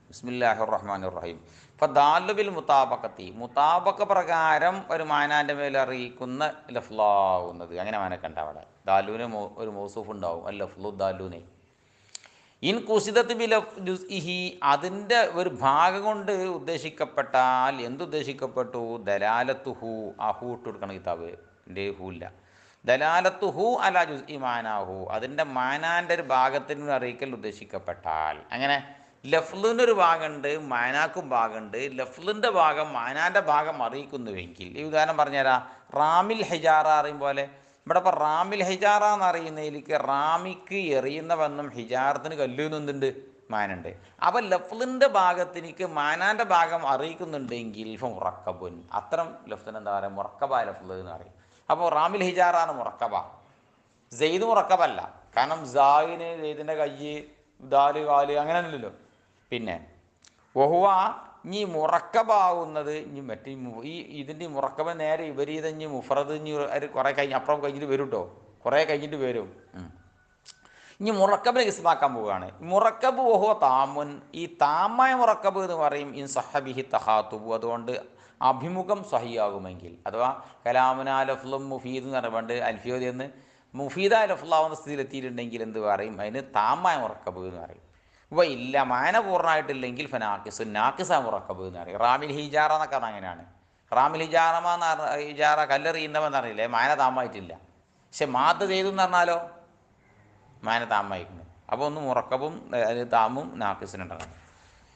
ബിസ്മില്ലാഹിർ റഹ്മാനിർ റഹീം. ഫദാലു ബിൽ മുതാബഖത്തി, മുതാബഖ പ്രകാരം ഒരു മാനാൻ്റെ മേൽ അറിയിക്കുന്ന ലഫ്ലാവുന്നത്. അങ്ങനെ മാനക്കണ്ട അവിടെ ദാലൂന് ഒരു മൗസൂഫ് ഉണ്ടാവും, അൽ ലഫ്ലു ദാലൂനെ. ഇൻ കുസിദത്ത് ബി ജുസ്ഇഹി, അതിൻ്റെ ഒരു ഭാഗം കൊണ്ട് ഉദ്ദേശിക്കപ്പെട്ടാൽ എന്തുദ്ദേശിക്കപ്പെട്ടു? ദലാലത്തുഹു, ആ ഹൂ ഇട്ട് കൊടുക്കണം കിതാബ്, എൻ്റെ ഹൂ ഇല്ല. ദലാലത്തുഹു അല ജുസ്ഇ മാനാഹു, അതിൻ്റെ മാനാൻ്റെ ഒരു ഭാഗത്തിന് അറിയിക്കൽ ഉദ്ദേശിക്കപ്പെട്ടാൽ. അങ്ങനെ ലഫ്ലിൻ്റെ ഒരു ഭാഗമുണ്ട്, മാനാക്കും ഭാഗമുണ്ട്. ലഫ്ലിൻ്റെ ഭാഗം മാനാൻ്റെ ഭാഗം അറിയിക്കുന്നുവെങ്കിൽ, ഈ ഉദാഹരണം പറഞ്ഞുതരാം. റാമിൽ ഹിജാറ അറിയും പോലെ, ഇവിടെ ഇപ്പോൾ റാമിൽ ഹിജാറ എന്ന് അറിയുന്നതിലേക്ക് റാമിക്ക് എറിയുന്നവെന്നും ഹിജാറത്തിന് കല്ലുന്നുണ്ട് മാനുണ്ട്. അപ്പോൾ ലഫ്ലിൻ്റെ ഭാഗത്തിനിക്ക് മാനാൻ്റെ ഭാഗം അറിയിക്കുന്നുണ്ടെങ്കിൽ ഇപ്പം മുറക്കബുൻ, അത്തരം ലഫ്ലിന് എന്താ പറയുക? മുറക്കബ ലഫ്ല് എന്ന് പറയും. അപ്പോൾ റാമിൽ ഹിജാറാണ് മുറക്കബ. സെയ്ദ് മുറക്കബല്ല, കാരണം സായിന് സെയ്ദിൻ്റെ കയ്യ്, ദാല് കാല് അങ്ങനെയൊന്നുമില്ലല്ലോ. പിന്നെ വഹുവ, ഇനി മുറക്കബാവുന്നത് ഇനി മറ്റേ ഇതിൻ്റെ മുറക്കബ നേരെ വിപരീതം ഇനി മുഫറദ് ഇനി കുറേ കഴിഞ്ഞ് അപ്പുറം കഴിഞ്ഞിട്ട് വരും കേട്ടോ, കുറേ കഴിഞ്ഞിട്ട് വരും. ഇനി മുറക്കബിനെ ഇസ്മാക്കാൻ പോവുകയാണ്. മുറക്കബ് വഹുവ താമുൻ, ഈ താമായ മുറക്കബ് എന്ന് പറയും ഇൻ സഹബിഹി തഹാത്തുബു, അതുകൊണ്ട് അഭിമുഖം സഹിയാകുമെങ്കിൽ. അഥവാ കലാമുന ലഫ്ലും മുഫീദ് എന്ന് പറയുമ്പോൾ അൽഫിയോദി എന്ന് മുഫീദ ലഫ്ലാവുന്ന സ്ഥിതിയിലെത്തിയിട്ടുണ്ടെങ്കിൽ എന്ത് പറയും? അതിന് താമായ മുറക്കബ് എന്ന് പറയും. ഇല്ല മാന പൂർണ്ണമായിട്ടില്ലെങ്കിൽ ഫനാക്കിസ്, നാക്കിസ മുറക്കബ് എന്ന് പറയും. റാമിൽ ഹിജാറ എന്നൊക്കെ അങ്ങനെയാണ്. റാമിൽ ഹിജാറമെന്ന് ഹിജാറ കല്ലെറിയുന്നവെന്ന് അറിയില്ലേ, മാന താമായിട്ടില്ല. പക്ഷെ മാത്ത് ചെയ്തു എന്ന് പറഞ്ഞാലോ മാന താമായിരിക്കുന്നു. അപ്പോൾ ഒന്ന് മുറക്കബും താമും നാക്കിസിനുണ്ടാകും.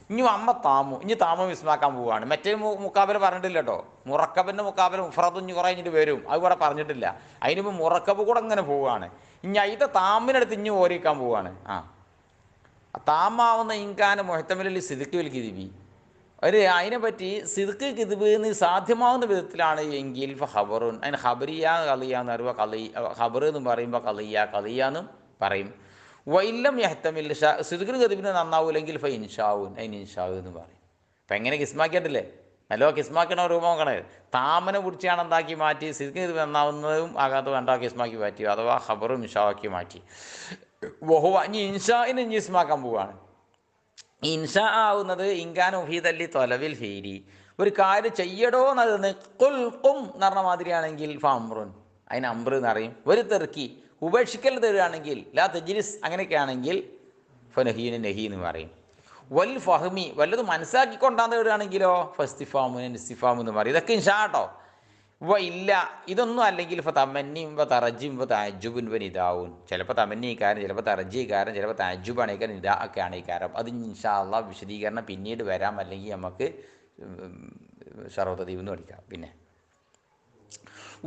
ഇനി അമ്മ താമു, ഇനി താമം വിസ്മാക്കാൻ പോവുകയാണ്. മറ്റേ മുക്കാബില പറഞ്ഞിട്ടില്ല കേട്ടോ. മുറക്കബിൻ്റെ മുക്കാബില മുഫ്രദ് ഇനി കുറേ കഴിഞ്ഞിട്ട് വരും, അത് കൂടെ പറഞ്ഞിട്ടില്ല. അതിനിപ്പോൾ മുറക്കബ് കൂടെ ഇങ്ങനെ പോവുകയാണ്. ഇനി അതിൻ്റെ താമിനടുത്ത് ഇനി ഓരിക്കാൻ പോവുകയാണ്. താമാവുന്ന ഇൻകാന് മുഹത്തമിലി സിദ്ക്ക് വിൽ കിദിബി, അതിനെപ്പറ്റി സിദ്ക്ക് കിദിബ് എന്ന് സാധ്യമാവുന്ന വിധത്തിലാണ് എങ്കിൽ ഖബറുൻ, അതിന് ഖബറിയ കളിയ എന്ന് പറയുമ്പോൾ ഖബർ എന്ന് പറയുമ്പോൾ കളിയ എന്നും പറയും. വൈല്ലം യഹ്തമിൽ സിദ്ക്ക് കിദിബിന് നന്നാവൂല്ലെങ്കിൽ ഇൻഷാവുൻ, അതിന് ഇൻഷാവ് എന്ന് പറയും. അപ്പം എങ്ങനെ കിസ്മാക്കിയിട്ടില്ലേ? നല്ലോ കിസ്മാക്കണ രൂപം നോക്കണേ. താമനെ പിടിച്ചാണ് എന്താക്കി മാറ്റി, സിദ്ക്ക് കിദിബ് നന്നാവുന്നതും ആകാത്ത വേണ്ട കിസ്മാക്കി മാറ്റി, അഥവാ ഖബറും ഇൻഷാവാക്കി മാറ്റി. വഹുവ, ഇനി ഇൻഷാഇന് ഇനി ഇസ്മാക്കാൻ പോവുകയാണ്. ഇൻഷാ ആവുന്നത് ഇൻകാൻ മുഫീദല്ലി തൊലവിൽ ഫീരി, ഒരു കാര്യം ചെയ്യടോ എന്നത് കുൽ ഖും എന്ന് പറഞ്ഞ മാതിരിയാണെങ്കിൽ ഫംറുൻ, അതിന് അമ്ര എന്ന് പറയും. ഒരു തെറുക്കി ഉപേക്ഷിക്കൽ തരുകയാണെങ്കിൽ ലാ തജ്ലിസ്, അങ്ങനെയൊക്കെ ആണെങ്കിൽ ഫനഹീന് നഹി എന്ന് പറയും. വൽ ഫഹ്മി, വല്ലത് മനസ്സിലാക്കിക്കൊണ്ടാന്ന് തരുകയാണെങ്കിലോ ഫസ്തിഫാമുന് നിസ്തിഫാമു എന്ന് പറയും. ഇതൊക്കെ ഇൻഷാ കേട്ടോ. ഇല്ല ഇതൊന്നും അല്ലെങ്കിൽ ഇപ്പോൾ തമന്നിയും ഇപ്പോൾ തറജിയും ഇപ്പോൾ താജുബുൻ ഇപ്പോൾ നിദാവും. ചിലപ്പോൾ തമന്നി കാരം, ചിലപ്പോൾ തറജി കാരം, ചിലപ്പോൾ താജുബാണ് ഈ കാരം, നിദാ ഒക്കെ ആണ് ഈ കാരം. അത് ഇൻഷാ അല്ലാഹ് വിശദീകരണം പിന്നീട് വരാം, അല്ലെങ്കിൽ നമുക്ക് ഷറൗത്ത് ദ്വീപ് എന്ന് പഠിക്കാം. പിന്നെ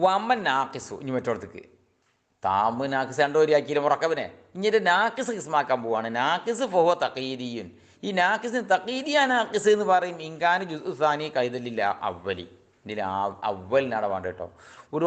വമ്മൻ നാക്കിസു, ഇനി മറ്റോടത്തേക്ക് താമ് നാക്കിസ് രണ്ടോരിയാക്കിയില്ല മുറക്കബിനെ. ഇനി നാക്കിസ് കിസ്മാക്കാൻ പോവാണ്. നാക്കിസ് ഫഹുവ തഖീദിയുൻ, ഈ നാക്കിസിന് തഖീദിയ നാക്കിസ് എന്ന് പറയും. ഇൻകാന് ജുസ് സാനി കൈതലില്ല അവലി, ഇതിൽ അവലിനാണ് വേണ്ട കേട്ടോ. ഒരു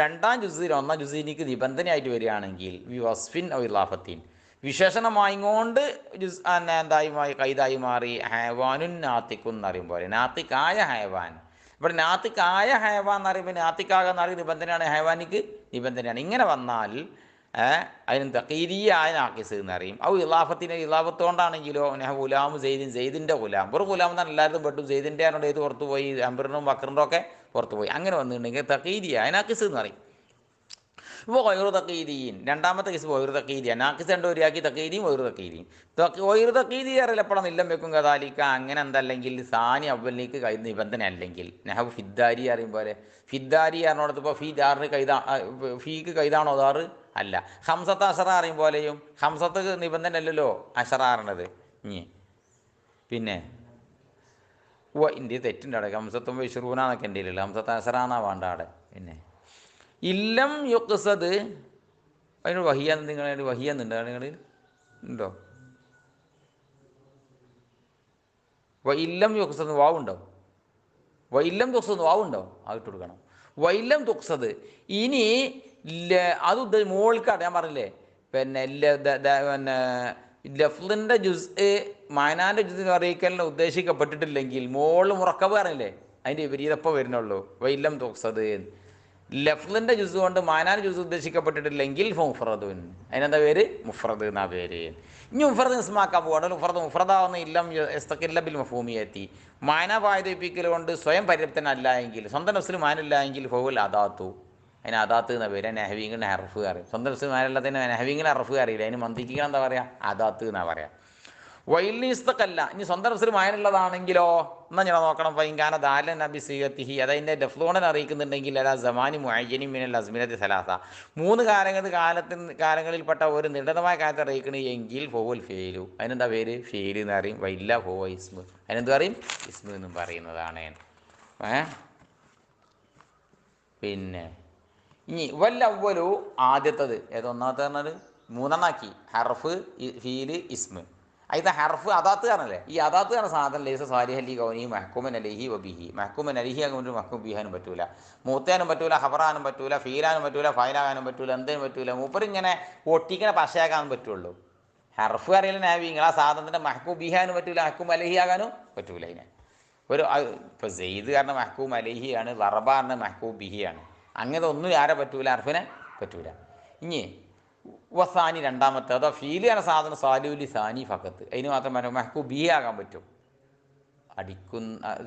രണ്ടാം ജുസിൽ ഒന്നാം ജുസീനിക്ക് നിബന്ധനയായിട്ട് വരികയാണെങ്കിൽ വി വസ്ഫിൻ ഔ ഇലാഫത്തിൻ, വിശേഷണമായിക്കൊണ്ട് ജുസ് എന്തായി കൈതായി മാറി. ഹൈവാനുൻ നാത്തിക്കുൻ എന്ന് അറിയും പോലെ, നാത്തിക്കായ ഹൈവാൻ. ഇവിടെ നാത്തിക്കായ ഹൈവാൻ എന്ന് പറയുമ്പോൾ നാത്തിക്കാകെന്ന് അറിയുന്ന നിബന്ധനയാണ്, ഹൈവാനിക്ക് നിബന്ധനയാണ്. ഇങ്ങനെ വന്നാൽ അതിന് തഖീദിയായ നാക്കിസ് എന്നറിയും. ഔ ഇലാഫത്തിന് ഇലാഫത്ത് കൊണ്ടാണെങ്കിലോ ഗുലാം സെയ്ദിൻ, സെയ്ദിൻ്റെ ഗുലാം. ഒരു ഗുലാം എന്നാണ് എല്ലാവരും പെട്ടു, സെയ്ദിൻ്റെ ആണോട് ഏത് പുറത്തു പോയി, അംബറിനും ബക്കറിനും ഒക്കെ പുറത്തു പോയി. അങ്ങനെ വന്നിട്ടുണ്ടെങ്കിൽ തഖീദിയായ നാക്കിസ് എന്ന് പറയും. ഇപ്പോൾ വൈറു തഖീദീൻ, രണ്ടാമത്തെ കേസ് വൈറു തഖീദിയ. നാക്കിസ് രണ്ടോരിയാക്കി തഖീദിയും വൈറു തഖീദിയും. വൈറു തഖീദി അറിയപ്പെടാൻ ഇല്ലം വെക്കും കഥാലിക്ക, അങ്ങനെ എന്തല്ലെങ്കിൽ സാനി അവലിലേക്ക് നിബന്ധന അല്ലെങ്കിൽ നെഹബ് ഫിദ്ദാരി അറിയും പോലെ. ഫിദ്ദാരി അറിഞ്ഞോടത്തിപ്പോൾ ഫീ ദാറിന് കൈതാ, ഫീക്ക് കൈതാണോ ദാറ് അല്ല. ഹംസത്ത് അഷറ അറിയും പോലെയും ഹംസത്ത് നിബന്ധന അല്ലല്ലോ അഷറാറിനത്. ഇനി പിന്നെ ഇന്ത്യ തെറ്റുണ്ട് അവിടെ, ഹംസത്തും വിഷറൂനാന്നൊക്കെ എൻ്റെ ഇല്ല, ഹംസത്ത് അഷറാന്നാ വേണ്ട അവിടെ. പിന്നെ ഇല്ലം യുക്സദ്, അതിനോട് വഹിയാന്ന് നിങ്ങൾ വഹിയാന്നുണ്ടോ നിങ്ങളിൽ ഉണ്ടോ? ഇല്ലം യുക്സദ് വാവുണ്ടോ? വൈല്ലം തുക്സദ് വാവുണ്ടോ? ആയിട്ട് കൊടുക്കണം. വൈല്ലം തുക്സദ്. ഇനി അത് മോൾക്കാണ് ഞാൻ പറഞ്ഞില്ലേ, പിന്നെ പിന്നെ ലഫ്ലിൻ്റെ ജുസ് മാനാൻ്റെ ജുസ് അറിയിക്കലിന് ഉദ്ദേശിക്കപ്പെട്ടിട്ടില്ലെങ്കിൽ മോള് മുറക്കബ് പറഞ്ഞില്ലേ, അതിൻ്റെ വിപരീതപ്പം വരുന്നുള്ളൂ. വൈല്ലം തുക്സദ് ലഫ്ലിൻ്റെ ജുസ് കൊണ്ട് മാനാൻ ജുസ് ഉദ്ദേശിക്കപ്പെട്ടിട്ടില്ലെങ്കിൽ മുഫ്രദുൻ, അതിനെന്താ പേര്? മുഫ്രദ് എന്നാ പേര്. ഇനി മുഫ്രദ് ഇസ്മാക്കാൻ പോകണം. മുഫ്രദാവുന്ന ഇല്ലം എസ്തക്കില്ല ബിൽ മഫൂമിയത്തി, മാന വായ്പിക്കൽ കൊണ്ട് സ്വയം പര്യാപ്തനല്ല എങ്കിൽ, സ്വന്തം നഫ്സിൽ മാനില്ല എങ്കിൽ ഫൗൽ അദാത്തു, അതിന് അദാത്ത് എന്ന പേര്. നെഹവീങ്ങിന് ഹർഫ് അറിയും. സ്വന്തം നഫ്സിൽ മാനല്ലാത്തതിന് നെഹവീങ്ങിന് ഹർഫ് അറിയില്ല. അതിന് മന്ദിക്കുക എന്താ പറയുക? അദാത്ത് എന്നാ പറയാം. വൈലിസ്തക്കല്ല, ഇനി സ്വന്തം നഫ്സിൽ മാനുള്ളതാണെങ്കിലോ എന്നാൽ ഞാൻ നോക്കണം. വൈകാന ദാലൻ നബി സീയത്തിഹി, അതതിൻ്റെ ഡെഫ്ലോണൻ അറിയിക്കുന്നുണ്ടെങ്കിൽ അല്ല സമാനി മുഅയ്യനി മിനൽ അസ്മിനത്തി സലാസ, 3 കാലങ്ങളിൽപ്പെട്ട ഒരു നിരന്തരമായ കാലത്ത് അറിയിക്കണമെങ്കിൽ ഫൗൽ ഫെയിലു, അതിനെന്താ പേര്? ഫെയില് എന്ന് പറയും. വൈല്ല ഫോ ഇസ്മു, അതിനെന്ത് പറയും? ഇസ്മു എന്നും പറയുന്നതാണ്. പിന്നെ ഇനി വല്ലവ്വലു, ആദ്യത്തത് ഏതൊന്നാമത്തെ പറഞ്ഞത്? 3 ഹർഫ്, ഫീല്, ഇസ്മ്. അതിൻ്റെ ഹർഫ് അദാത്ത് കാരണല്ലേ. ഈ അദാത്ത് കാരണം സാധനം ലൈസ സാലിഹ ലി കൗനി മഹ്കൂമൻ അലൈഹി വബിഹി, മഹ്കൂമൻ അലൈഹി ആകുമ്പോൾ മഹ്കൂം ബിഹാനും പറ്റൂല, മൂത്താനും പറ്റൂല, ഹബറാനും പറ്റൂല, ഫീലാനും പറ്റൂല, ഫൈലാകാനും പറ്റൂല, എന്തേനും പറ്റൂല. മൂപ്പരിങ്ങനെ ഒട്ടിക്കണ പശയാക്കാനും പറ്റുള്ളൂ. ഹർഫ് അറിയില്ല നാവിങ്ങൾ, ആ സാധനത്തിൻ്റെ മഹ്കൂം ബിഹാനും പറ്റൂല, മഹ്കൂം അലൈഹി ആകാനും പറ്റൂല. അതിനെ ഇപ്പോൾ സെയ്ദ് കാരണം മഹ്കൂം അലൈഹിയാണ്, വറബ കാരണം മഹ്കൂം ബിഹിയാണ്. അങ്ങനെ ഒന്നും ആരെ പറ്റൂല? ഹർഫിനെ പറ്റൂല. ഇനി വസാനി രണ്ടാമത്തെ, അതോ ഫീല് എന്ന സാധനം സാലൂലി സാനി ഫക്കത്ത്, അതിന് മാത്രം മഹ്കൂം ബിഹി ആകാൻ പറ്റും.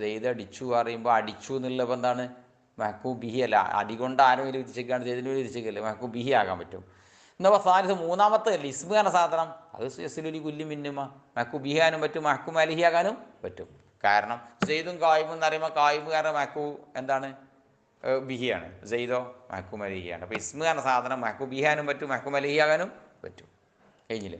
സെയ്ദ് അടിച്ചു പറയുമ്പോൾ അടിച്ചു എന്നുള്ളപ്പോൾ എന്താണ്? മഹ്കൂം ബിഹി അല്ല. അടികൊണ്ട് ആരും വിധിച്ചേക്കാണ്, ചെയ്തിന് വിധിച്ചേക്കല്ലേ, മഹ്കൂം ബിഹി ആകാൻ പറ്റും. എന്നാൽ വസാനി മൂന്നാമത്തെ അല്ലേ ഇസ്മു എന്ന സാധനം, അത് യസ്ലുലി കുല്ലി മിന്നുമ, മഹ്കൂം ബിഹി ആകാനും പറ്റും, മഹ്കൂം അലൈഹി ആകാനും പറ്റും. കാരണം സെയ്ദും കായിമും എന്ന് പറയുമ്പോൾ കായിമ് കാരണം മഹ്കൂം എന്താണ്? ബിഹിയാണ്. സെയ്ദോ മഹ്കൂം അലൈഹിയാണ്. അപ്പോൾ ഇസ്മു എന്ന സാധനം മഹ്കൂം ബിഹാനും പറ്റും, മഹ്കൂം അലൈഹി ആകാനും പറ്റും. കഴിഞ്ഞില്ലേ?